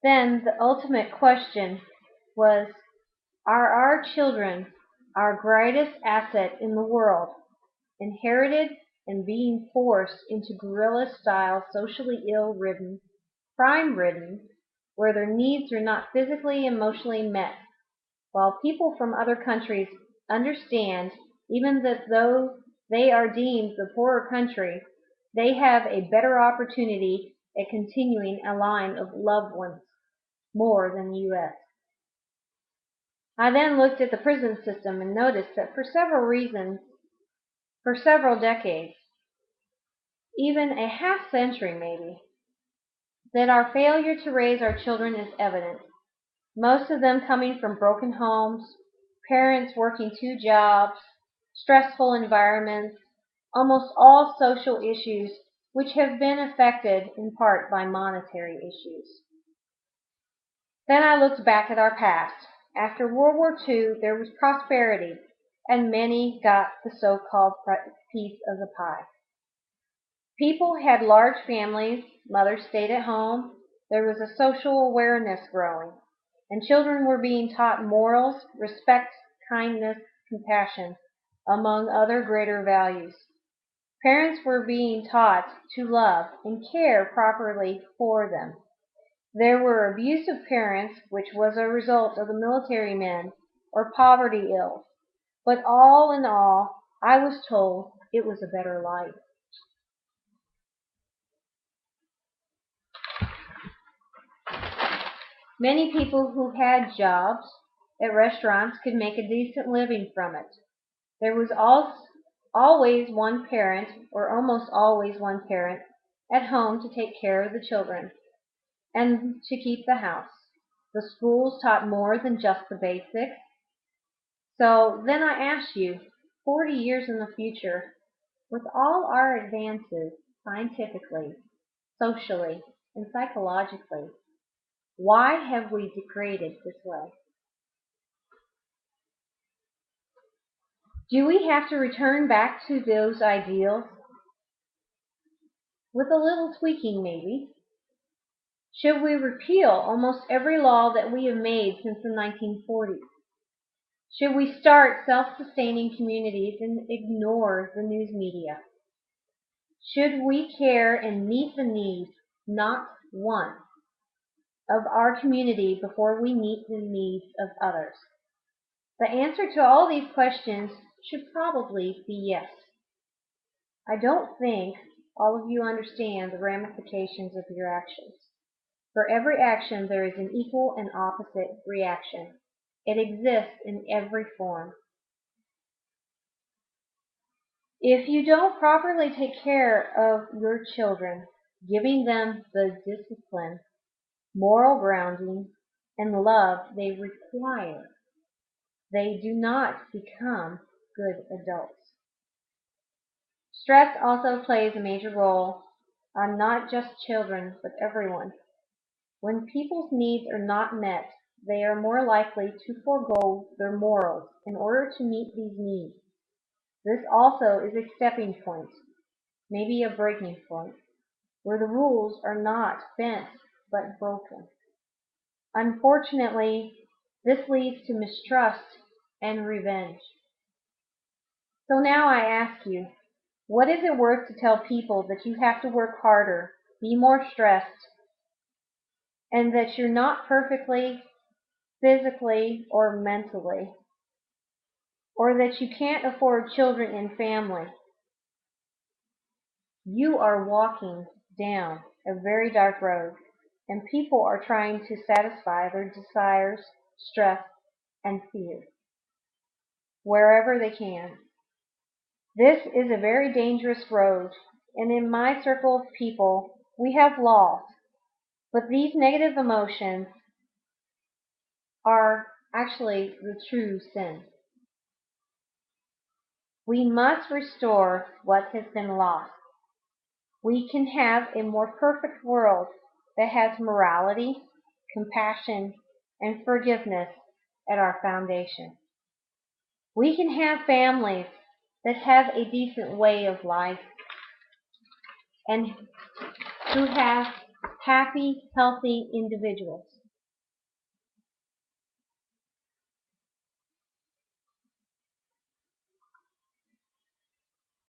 Then the ultimate question was, are our children our greatest asset in the world, inherited and being forced into guerrilla-style, socially ill-ridden, crime-ridden, where their needs are not physically and emotionally met, while people from other countries understand even that though they are deemed the poorer country, they have a better opportunity at continuing a line of loved ones more than the U.S. I then looked at the prison system and noticed that for several reasons, for several decades, even a half century maybe, that our failure to raise our children is evident. Most of them coming from broken homes, parents working two jobs, stressful environments, almost all social issues which have been affected in part by monetary issues. Then I looked back at our past. After World War II, there was prosperity, and many got the so-called piece of the pie. People had large families, mothers stayed at home, there was a social awareness growing, and children were being taught morals, respect, kindness, compassion, among other greater values. Parents were being taught to love and care properly for them. There were abusive parents, which was a result of the military men or poverty ills, but all in all, I was told it was a better life. Many people who had jobs at restaurants could make a decent living from it. There was always one parent, or almost always one parent, at home to take care of the children and to keep the house. The schools taught more than just the basics. So then I ask you, 40 years in the future, with all our advances scientifically, socially, and psychologically, why have we degraded this way? Do we have to return back to those ideals? With a little tweaking, maybe. Should we repeal almost every law that we have made since the 1940s? Should we start self-sustaining communities and ignore the news media? Should we care and meet the needs, not one, of our community before we meet the needs of others? The answer to all these questions should probably be yes. I don't think all of you understand the ramifications of your actions. For every action there is an equal and opposite reaction. It exists in every form. If you don't properly take care of your children, giving them the discipline, moral grounding, and love they require, they do not become good adults. Stress also plays a major role on not just children, but everyone. When people's needs are not met, they are more likely to forego their morals in order to meet these needs. This also is a stepping point, maybe a breaking point, where the rules are not bent but broken. Unfortunately, this leads to mistrust and revenge. So now I ask you, what is it worth to tell people that you have to work harder, be more stressed, and that you're not perfectly, physically, or mentally, or that you can't afford children and family? You are walking down a very dark road, and people are trying to satisfy their desires, stress, and fear wherever they can. This is a very dangerous road, and in my circle of people, we have lost. But these negative emotions are actually the true sin. We must restore what has been lost. We can have a more perfect world that has morality, compassion, and forgiveness at our foundation. We can have families that have a decent way of life and who have happy, healthy individuals.